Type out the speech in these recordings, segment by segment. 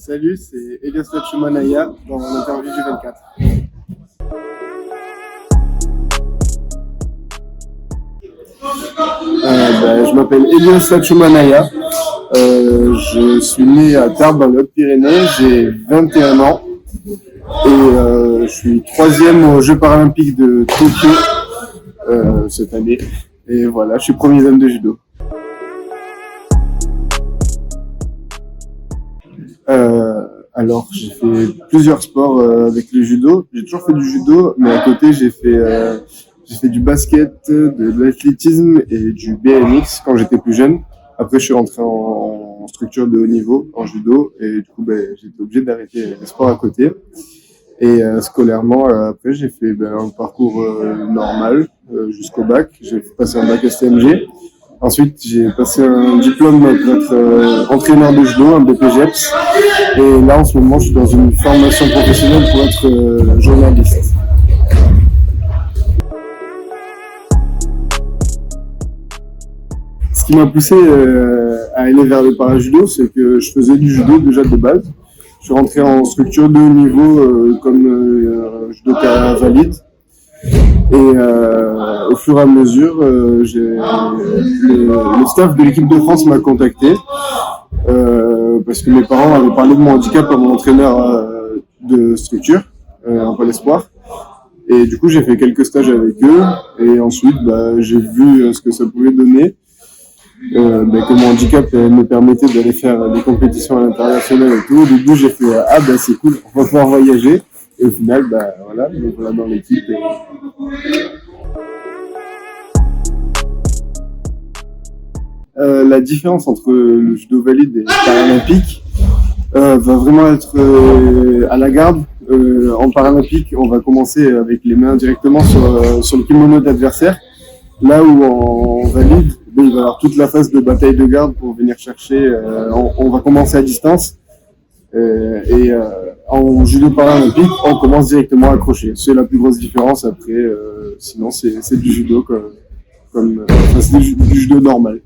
Salut, c'est Elias Lachumanaya dans l'interview du 24. Je m'appelle Elias Lachumanaya. Je suis né à Tarbes dans les Hautes-Pyrénées. J'ai 21 ans et je suis troisième aux Jeux paralympiques de Tokyo cette année. Et voilà, je suis premier dan de judo. Alors, j'ai fait plusieurs sports avec le judo. J'ai toujours fait du judo, mais à côté, j'ai fait du basket, de l'athlétisme et du BMX quand j'étais plus jeune. Après, je suis rentré en structure de haut niveau, en judo, et du coup, j'étais obligé d'arrêter les sports à côté. Et scolairement, après, j'ai fait un parcours normal jusqu'au bac. J'ai passé un bac STMG. Ensuite, j'ai passé un diplôme pour être entraîneur de judo, un BPGEPS. Et là, en ce moment, je suis dans une formation professionnelle pour être journaliste. Ce qui m'a poussé à aller vers le parajudo, c'est que je faisais du judo déjà de base. Je suis rentré en structure de haut niveau comme judoka valide. Et au fur et à mesure, le staff de l'équipe de France m'a contacté parce que mes parents avaient parlé de mon handicap à mon entraîneur de structure, en Pôle Espoir. Et du coup, j'ai fait quelques stages avec eux et ensuite, j'ai vu ce que ça pouvait donner. Que mon handicap me permettait d'aller faire des compétitions à l'international et tout. Au début, j'ai fait c'est cool, on va pouvoir voyager. Et au final, me voilà dans l'équipe. La différence entre le judo valide et le paralympique va vraiment être à la garde. En paralympique, on va commencer avec les mains directement sur le kimono de l'adversaire. Là où en valide, il va y avoir toute la phase de bataille de garde pour venir chercher. On va commencer à distance. En judo paralympique, on commence directement à accrocher. C'est la plus grosse différence. Après, sinon, c'est du judo c'est du judo normal.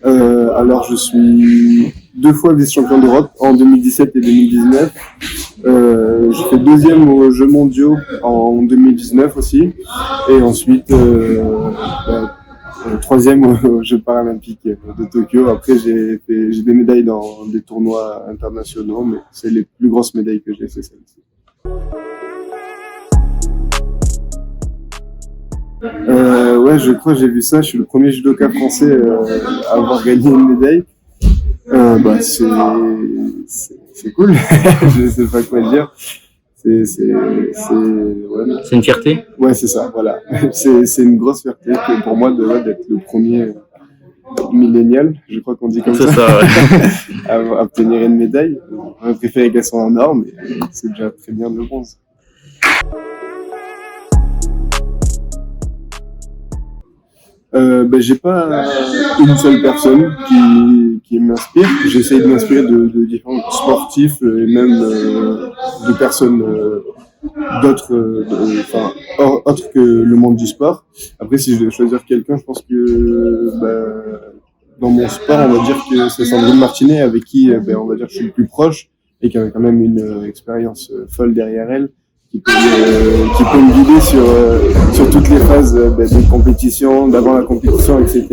Alors, je suis 2 fois vice-champion d'Europe en 2017 et 2019. J'ai fait 2e aux Jeux mondiaux en 2019 aussi. Et ensuite, 3e aux Jeux paralympiques de Tokyo. Après, j'ai des médailles dans des tournois internationaux, mais c'est les plus grosses médailles que j'ai, c'est celle-ci. Je crois que j'ai vu ça. Je suis le premier judoka français à avoir gagné une médaille. C'est cool. Je sais pas quoi dire. C'est une fierté? Ouais, c'est ça, voilà. C'est une grosse fierté pour moi d'être le premier millénial, je crois qu'on dit comme ça, ouais. à obtenir une médaille. On préférait qu'elles soient en or, mais c'est déjà très bien de le bronze. J'ai pas une seule personne qui m'inspire. J'essaye de m'inspirer de différents sportifs et même de personnes autres que le monde du sport. Après, si je devais choisir quelqu'un, je pense que dans mon sport, on va dire que c'est Sandrine Martinet avec qui on va dire que je suis le plus proche et qui a quand même une expérience folle derrière elle. Qui peut me guider sur toutes les phases de compétition, d'avant la compétition, etc.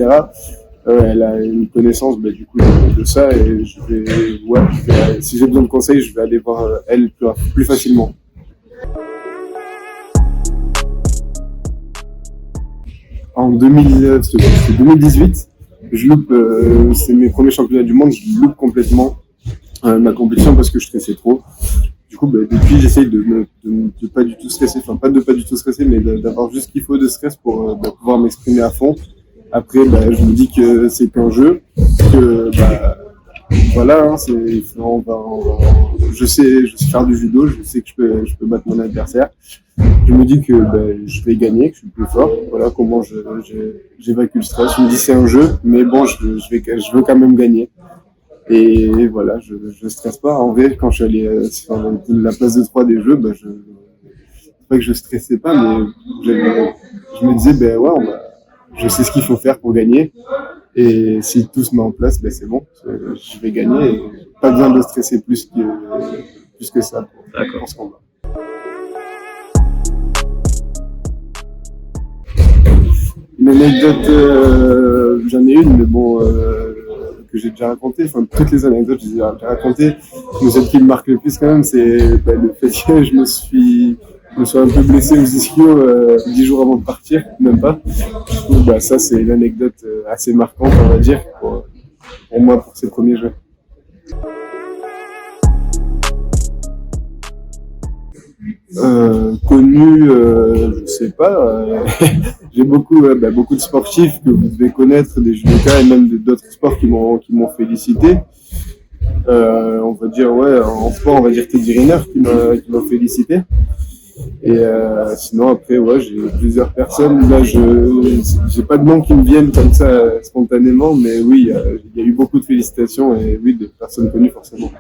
Elle a une connaissance du coup de ça et si j'ai besoin de conseils, je vais aller voir elle plus facilement. En 2018, je loupe, c'est mes premiers championnats du monde, je loupe complètement ma compétition parce que je stressais trop. Du coup, depuis, j'essaye de pas du tout stresser, enfin pas du tout stresser, mais d'avoir juste ce qu'il faut de stress pour pouvoir m'exprimer à fond. Après, je me dis que c'est qu'un jeu, que voilà, je sais faire du judo, je sais que je peux battre mon adversaire. Je me dis que je vais gagner, que je suis plus fort. Voilà comment j'évacue le stress. Je me dis c'est un jeu, mais bon, je veux quand même gagner. Et voilà, je stresse pas. En vrai, quand je suis allé sur la place de 3 des jeux, c'est pas que je stressais pas, mais je me disais, je sais ce qu'il faut faire pour gagner. Et si tout se met en place, ben c'est bon, je vais gagner. Et pas besoin de stresser plus que ça pour ce combat. Une anecdote, j'en ai une, mais bon, que j'ai déjà racontée. Enfin, toutes les anecdotes, je les ai déjà racontées. Mais celle qui me marque le plus quand même, c'est le fait que je me suis un peu blessé aux ischio 10 jours avant de partir, même pas. Du coup, ça, c'est une anecdote assez marquante, on va dire, pour moi, pour ces premiers jeux. Connu, je sais pas. J'ai beaucoup de sportifs que vous devez connaître, des judokas et même d'autres sports qui m'ont félicité. On va dire en sport, on va dire Teddy Riner qui m'a félicité. Et sinon après j'ai plusieurs personnes. Là j'ai pas de noms qui me viennent comme ça spontanément, mais oui, il y a eu beaucoup de félicitations et oui, de personnes connues forcément.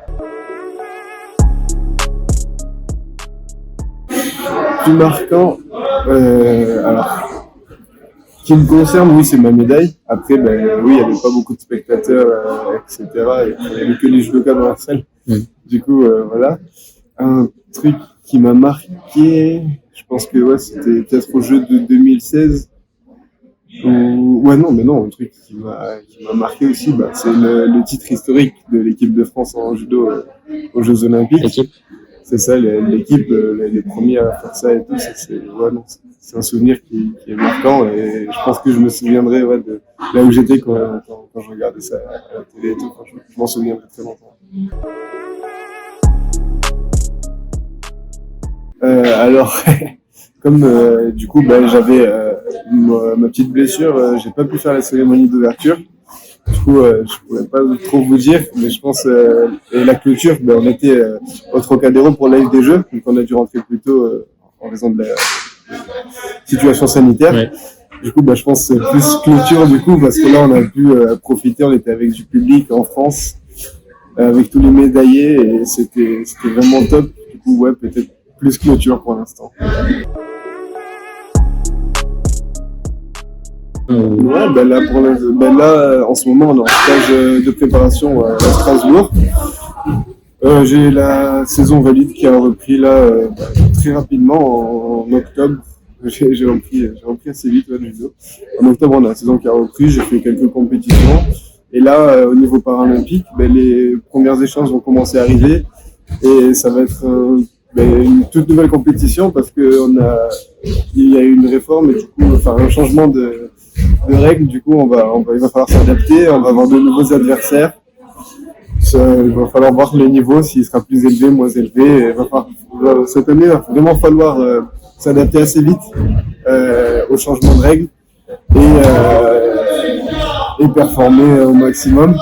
Plus marquant, alors, qui me concerne, oui, c'est ma médaille. Après, oui, il n'y avait pas beaucoup de spectateurs, etc. Et il n'y avait que les judokas dans la salle. Du coup, voilà. Un truc qui m'a marqué, je pense que c'était peut-être au jeu de 2016. Un truc qui m'a marqué aussi, c'est le titre historique de l'équipe de France en judo aux Jeux Olympiques. C'est ça, l'équipe, les premiers à faire ça et tout, c'est un souvenir qui est marquant et je pense que je me souviendrai de là où j'étais quand je regardais ça à la télé et tout, je m'en souviendrai très longtemps. Alors, comme du coup j'avais ma petite blessure, j'ai pas pu faire la cérémonie d'ouverture. Du coup, je pourrais pas trop vous dire, mais je pense et la clôture, on était au Trocadéro pour la Ligue des Jeux, donc on a dû rentrer plus tôt en raison de la situation sanitaire. Ouais. Du coup, je pense que c'est plus clôture du coup, parce que là on a pu profiter, on était avec du public en France, avec tous les médaillés et c'était vraiment top. Du coup, peut-être plus clôture pour l'instant. Là, en ce moment, on est en stage de préparation à Strasbourg. J'ai la saison valide qui a repris là très rapidement en octobre. J'ai repris assez vite le judo. En octobre, on a la saison qui a repris. J'ai fait quelques compétitions. Et là, au niveau paralympique, les premières échéances vont commencer à arriver. Et ça va être une toute nouvelle compétition parce que il y a eu une réforme et du coup, un changement de règles. Du coup, il va falloir s'adapter. On va avoir de nouveaux adversaires. Il va falloir voir les niveaux, s'il sera plus élevé, moins élevé. Cette année, il va vraiment falloir s'adapter assez vite au changement de règles et performer au maximum.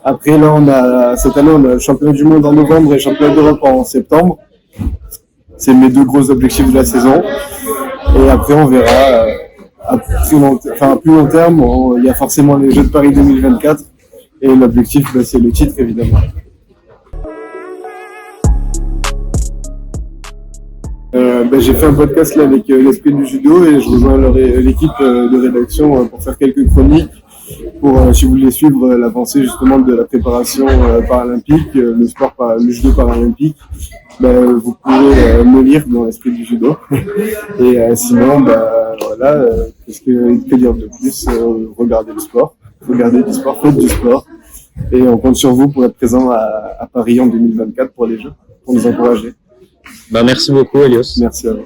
Après, là, cette année, on a le championnat du monde en novembre et le championnat d'Europe en septembre. C'est mes deux gros objectifs de la saison. Et après, on verra à plus long terme. Il y a forcément les Jeux de Paris 2024. Et l'objectif, c'est le titre, évidemment. J'ai fait un podcast là avec l'Esprit du Judo et je rejoins l'équipe de rédaction pour faire quelques chroniques pour, si vous voulez suivre l'avancée justement de la préparation paralympique, le judo paralympique. Vous pouvez me lire dans l'Esprit du Judo. Et sinon, qu'est-ce que dire de plus? Regardez du sport, faites du sport. Et on compte sur vous pour être présent à Paris en 2024 pour les Jeux, pour nous encourager. Merci beaucoup, Elios. Merci à vous.